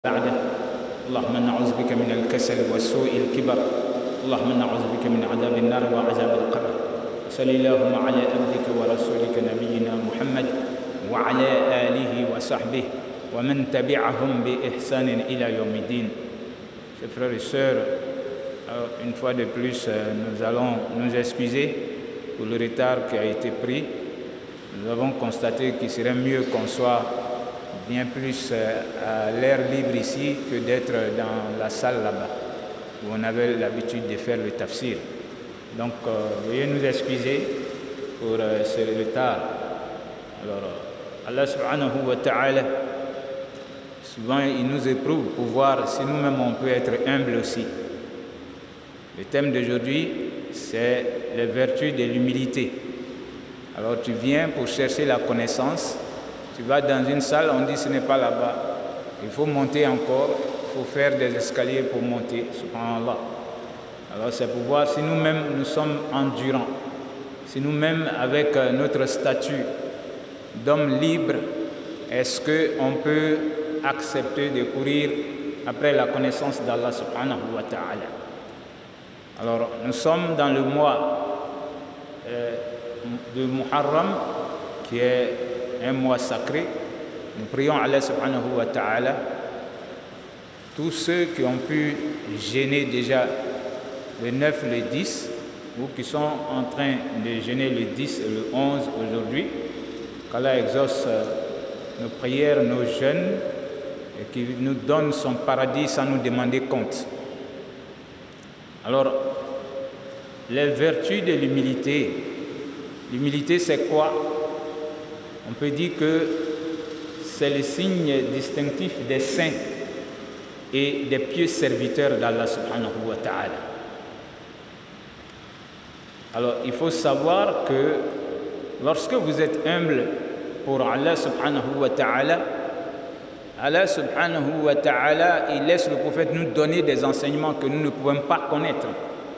بعده اللهم نعوذ بك من الكسل والسوء الكبر اللهم نعوذ بك من عذاب النار وعذاب القبر صل اللهم على عبدك ورسولك نبينا محمد وعلى آله وصحبه ومن تبعهم بإحسان إلى يوم الدين. Chers frères et sœurs, une fois de plus, nous allons nous excuser pour le retard qui a été pris. Nous avons constaté qu'il serait mieux qu'on soit bien plus à l'air libre ici que d'être dans la salle là-bas où on avait l'habitude de faire le tafsir. Donc, veuillez nous excuser pour ce retard. Alors, Allah subhanahu wa ta'ala, souvent il nous éprouve pour voir si nous-mêmes on peut être humbles aussi. Le thème d'aujourd'hui, c'est les vertus de l'humilité. Alors tu viens pour chercher la connaissance, tu vas dans une salle, on dit ce n'est pas là-bas, il faut monter encore, il faut faire des escaliers pour monter, subhanallah. Alors c'est pour voir si nous-mêmes nous sommes endurants, si nous-mêmes avec notre statut d'homme libre, est-ce qu'on peut accepter de courir après la connaissance d'Allah subhanahu wa ta'ala. Alors nous sommes dans le mois de Muharram, qui est un mois sacré. Nous prions Allah subhanahu wa ta'ala, tous ceux qui ont pu jeûner déjà le 9, le 10, ou qui sont en train de jeûner le 10 et le 11 aujourd'hui, qu'Allah exauce nos prières, nos jeûnes, et qu'il nous donne son paradis sans nous demander compte. Alors, les vertus de l'humilité. L'humilité, c'est quoi? On peut dire que c'est le signe distinctif des saints et des pieux serviteurs d'Allah subhanahu wa ta'ala. Alors, il faut savoir que lorsque vous êtes humble pour Allah subhanahu wa ta'ala, Allah subhanahu wa ta'ala, il laisse le prophète nous donner des enseignements que nous ne pouvons pas connaître,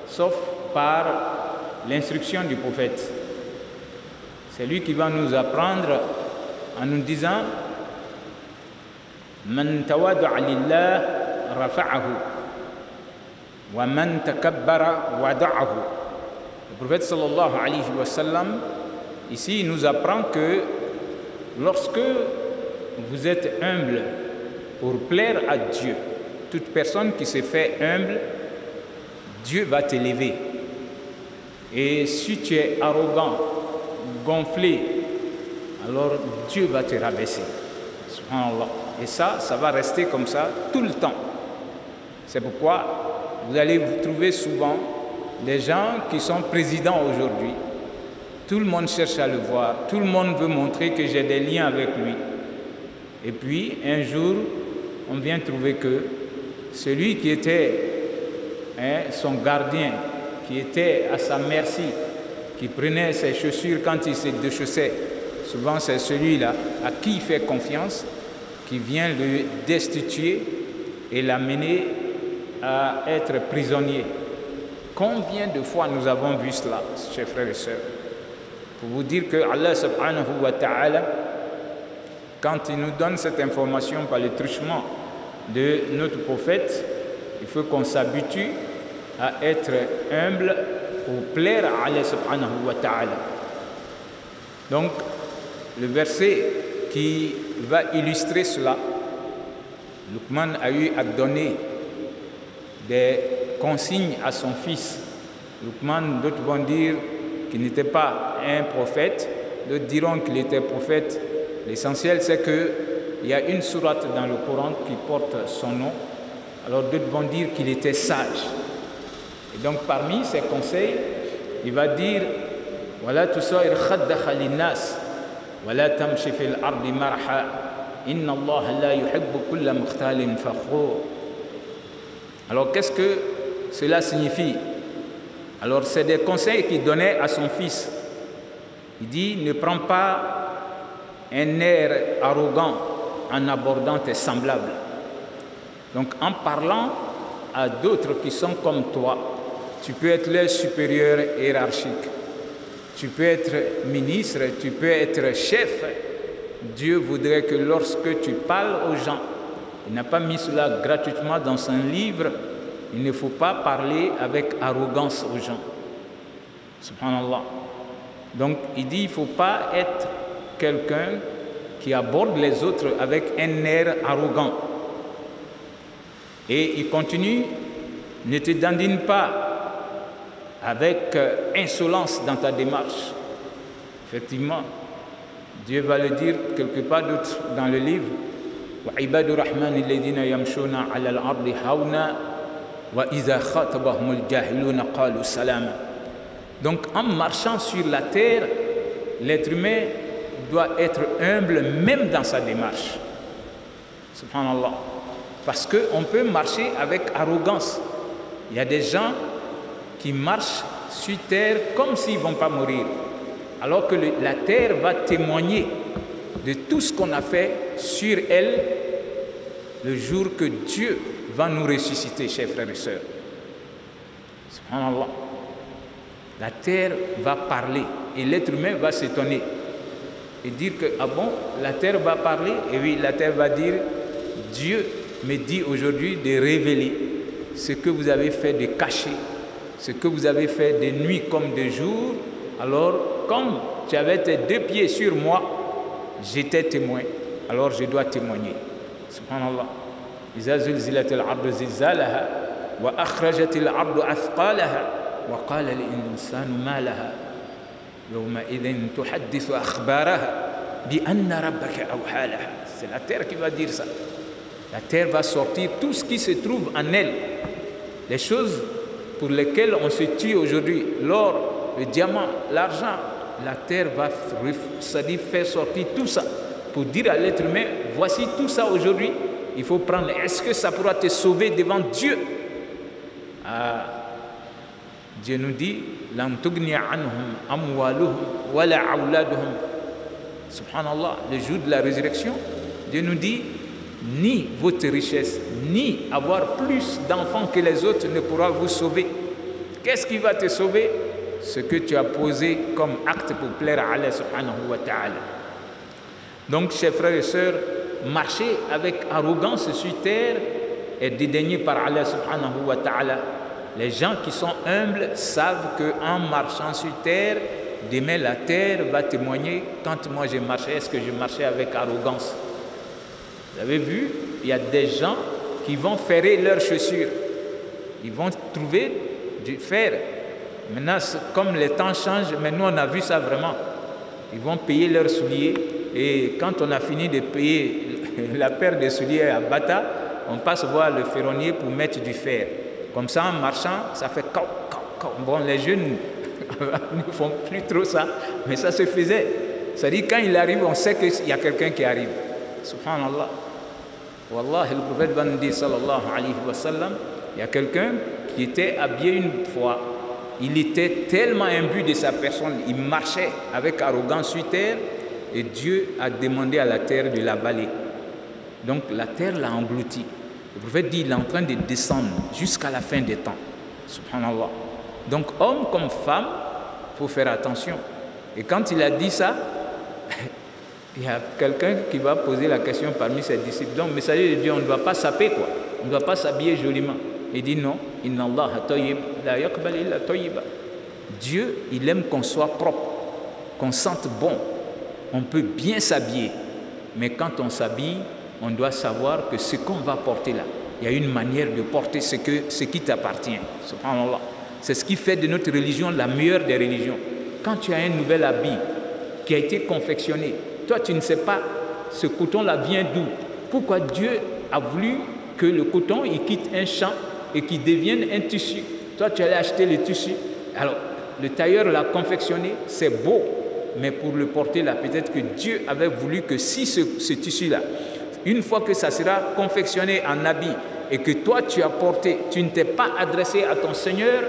sauf par l'instruction du prophète. C'est lui qui va nous apprendre en nous disant Man tawada'a lillah rafa'ahu wa man takabbara wada'ahu. Le prophète sallallahu alayhi wa sallam, ici, il nous apprend que lorsque vous êtes humble pour plaire à Dieu, toute personne qui se fait humble, Dieu va t'élever. Et si tu es arrogant, gonflé, alors Dieu va te rabaisser. Subhanallah. Et ça va rester comme ça tout le temps. C'est pourquoi vous allez vous trouver souvent des gens qui sont présidents aujourd'hui. Tout le monde cherche à le voir, tout le monde veut montrer que j'ai des liens avec lui. Et puis, un jour, on vient trouver que celui qui était son gardien, qui était à sa merci, qui prenait ses chaussures quand il se déchaussait, souvent c'est celui-là à qui il fait confiance, qui vient le destituer et l'amener à être prisonnier. Combien de fois nous avons vu cela, chers frères et sœurs? Pour vous dire que Allah subhanahu wa ta'ala, quand il nous donne cette information par le truchement de notre prophète, il faut qu'on s'habitue à être humble pour plaire à Allah subhanahu wa ta'ala. Donc, le verset qui va illustrer cela, Luqman a eu à donner des consignes à son fils. Luqman, d'autres vont dire qu'il n'était pas un prophète, d'autres diront qu'il était prophète. L'essentiel, c'est qu'il y a une sourate dans le Coran qui porte son nom. Alors d'autres vont dire qu'il était sage. Et donc parmi ses conseils, il va dire Wala tusair khaddakha linnas wala tamshi fil ardi marha inna Allah la yuhibbu kulla mukhtalin fakhur. Alors qu'est-ce que cela signifie? Alors c'est des conseils qu'il donnait à son fils. Il dit ne prends pas un air arrogant en abordant tes semblables. Donc en parlant à d'autres qui sont comme toi, tu peux être leur supérieur hiérarchique, tu peux être ministre, tu peux être chef. Dieu voudrait que lorsque tu parles aux gens, Il n'a pas mis cela gratuitement dans son livre. Il ne faut pas parler avec arrogance aux gens. Subhanallah. Donc, il dit, il ne faut pas être quelqu'un qui aborde les autres avec un air arrogant. Et il continue, ne te dandine pas avec insolence dans ta démarche. Effectivement, Dieu va le dire quelque part d'autre dans le livre. وَعِبَادُ الرَّحْمَنِ الَّذِينَ يَمْشُونَ عَلَى الْأَرْضِ هَوْنًا وَإِذَا خَاطَبَهُمُ الْجَاهِلُونَ قَالُوا سَلَامًا. Donc, en marchant sur la terre, l'être humain doit être humble même dans sa démarche. Subhanallah. Parce qu'on peut marcher avec arrogance. Il y a des gens qui marchent sur terre comme s'ils ne vont pas mourir. Alors que la terre va témoigner de tout ce qu'on a fait sur elle le jour que Dieu va nous ressusciter, chers frères et sœurs. Subhanallah. La terre va parler et l'être humain va s'étonner et dire que, ah bon, la terre va parler? Et oui, la terre va dire, Dieu me dit aujourd'hui de révéler ce que vous avez fait de caché, ce que vous avez fait de nuit comme de jour. Alors, comme tu avais tes 2 pieds sur moi, j'étais témoin, alors je dois témoigner. Subhanallah. إذا زلزلت الأرض زلزالها وأخرجت الأرض أثقالها وقال الإنسان ما لها يومئذ تحدث أخبارها بأن ربك أوحى لها. C'est la terre qui va dire ça. La terre va sortir tout ce qui se trouve en elle. Les choses pour lesquelles on se tue aujourd'hui, l'or, le diamant, l'argent, la terre va faire sortir tout ça pour dire à l'être humain, voici tout ça aujourd'hui, il faut prendre. Est-ce que ça pourra te sauver devant Dieu? Dieu nous dit, لَن تُغْنِيَ عَنْهُمْ أَمْوَالُهُمْ وَلَا أَوْلَادُهُمْ. Subhanallah, le jour de la résurrection, Dieu nous dit, ni votre richesse, ni avoir plus d'enfants que les autres ne pourra vous sauver. Qu'est-ce qui va te sauver? Ce que tu as posé comme acte pour plaire à Allah subhanahu wa ta'ala. Donc, chers frères et sœurs, marcher avec arrogance sur terre est dédaigné par Allah subhanahu wa ta'ala. Les gens qui sont humbles savent qu'en marchant sur terre, demain la terre va témoigner. Quand moi j'ai marché, est-ce que je marchais avec arrogance? Vous avez vu, il y a des gens qui vont ferrer leurs chaussures. Ils vont trouver du fer. Maintenant, comme les temps changent, mais nous on a vu ça vraiment. Ils vont payer leurs souliers et quand on a fini de payer la paire de souliers à Bata, on passe voir le ferronnier pour mettre du fer. Comme ça, en marchant, ça fait caou, caou, caou. Bon, les jeunes ne font plus trop ça, mais ça se faisait. C'est-à-dire, quand il arrive, on sait qu'il y a quelqu'un qui arrive. Subhanallah. Wallah, le prophète va nous dire, sallallahu alayhi wa sallam, il y a quelqu'un qui était habillé une fois. Il était tellement imbu de sa personne, il marchait avec arrogance sur terre et Dieu a demandé à la terre de l'avaler. Donc la terre l'a englouti. Le prophète dit, il est en train de descendre jusqu'à la fin des temps. Subhanallah. Donc homme comme femme, il faut faire attention. Et quand il a dit ça, il y a quelqu'un qui va poser la question parmi ses disciples. Donc, messager de Dieu, on ne doit pas saper quoi. On ne doit pas s'habiller joliment. Il dit non. Inna Allah tayyib, la yaqbal illa tayyiba. Dieu, il aime qu'on soit propre, qu'on sente bon. On peut bien s'habiller. Mais quand on s'habille, on doit savoir que ce qu'on va porter là, il y a une manière de porter ce qui t'appartient. Subhanallah. C'est ce qui fait de notre religion la meilleure des religions. Quand tu as un nouvel habit qui a été confectionné, toi tu ne sais pas ce coton-là vient d'où. Pourquoi Dieu a voulu que le coton il quitte un champ et qu'il devienne un tissu. Toi tu allais acheter le tissu. Alors le tailleur l'a confectionné, c'est beau. Mais pour le porter là, peut-être que Dieu avait voulu que si ce tissu-là, une fois que ça sera confectionné en habit et que toi tu as porté, tu ne t'es pas adressé à ton Seigneur,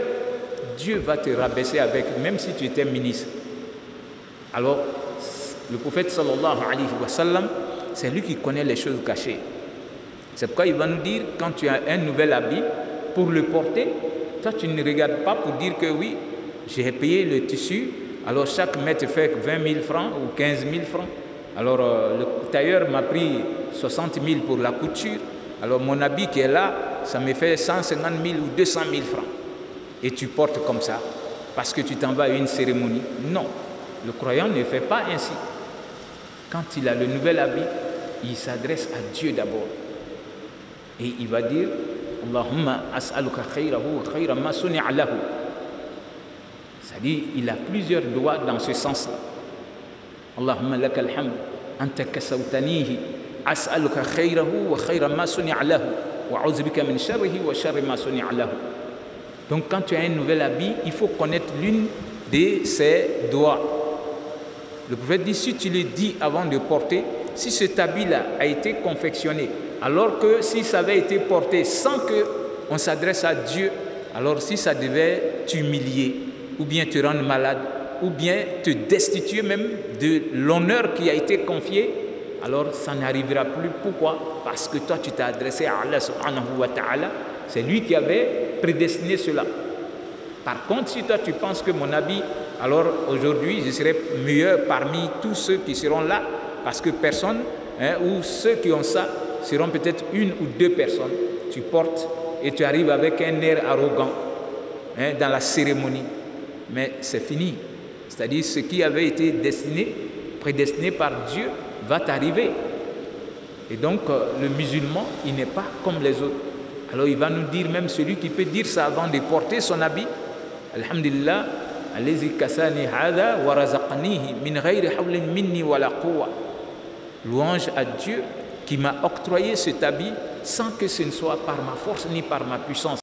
Dieu va te rabaisser avec, même si tu étais ministre. Alors, le prophète sallallahu alayhi wa sallam, c'est lui qui connaît les choses cachées. C'est pourquoi il va nous dire, quand tu as un nouvel habit, pour le porter, toi tu ne regardes pas pour dire que oui, j'ai payé le tissu, alors chaque mètre fait 20 000 francs ou 15 000 francs. Alors le tailleur m'a pris 60 000 pour la couture. alors mon habit qui est là, ça me fait 150 000 ou 200 000 francs. Et tu portes comme ça, parce que tu t'en vas à une cérémonie. Non, le croyant ne fait pas ainsi. Quand il a le nouvel habit, il s'adresse à Dieu d'abord. Et il va dire, Allahumma as'aluka khayrahu wa khayra ma suni'a lahu. C'est-à-dire, il a plusieurs doigts dans ce sens-là. Allahumma laka alhamd, anta kasawtanihi, as'aluka khayrahu wa khayra ma suni'a lahu, wa a'udhu min sharrihi wa sharri ma suni'a lahu. Donc quand tu as un nouvel habit, il faut connaître l'une de ces doigts. Le prophète dit, si tu le dis avant de porter, si cet habit-là a été confectionné, alors que si ça avait été porté sans qu'on s'adresse à Dieu, alors si ça devait t'humilier, ou bien te rendre malade, ou bien te destituer même de l'honneur qui a été confié, alors ça n'arrivera plus. Pourquoi? Parce que toi tu t'es adressé à Allah subhanahu wa ta'ala, c'est lui qui avait prédestiné cela. Par contre, si toi tu penses que mon habit, alors aujourd'hui je serai meilleur parmi tous ceux qui seront là, parce que personne, ou ceux qui ont ça, seront peut-être une ou deux personnes. Tu portes et tu arrives avec un air arrogant dans la cérémonie. Mais c'est fini. C'est-à-dire ce qui avait été prédestiné par Dieu va t'arriver. Et donc le musulman, il n'est pas comme les autres. Alors il va nous dire, même celui qui peut dire ça avant de porter son habit, Alhamdulillah, allazi kasani hada wa razaqanihi min ghayri hawlin minni wa la quwwa. Louange à Dieu qui m'a octroyé cet habit sans que ce ne soit par ma force ni par ma puissance.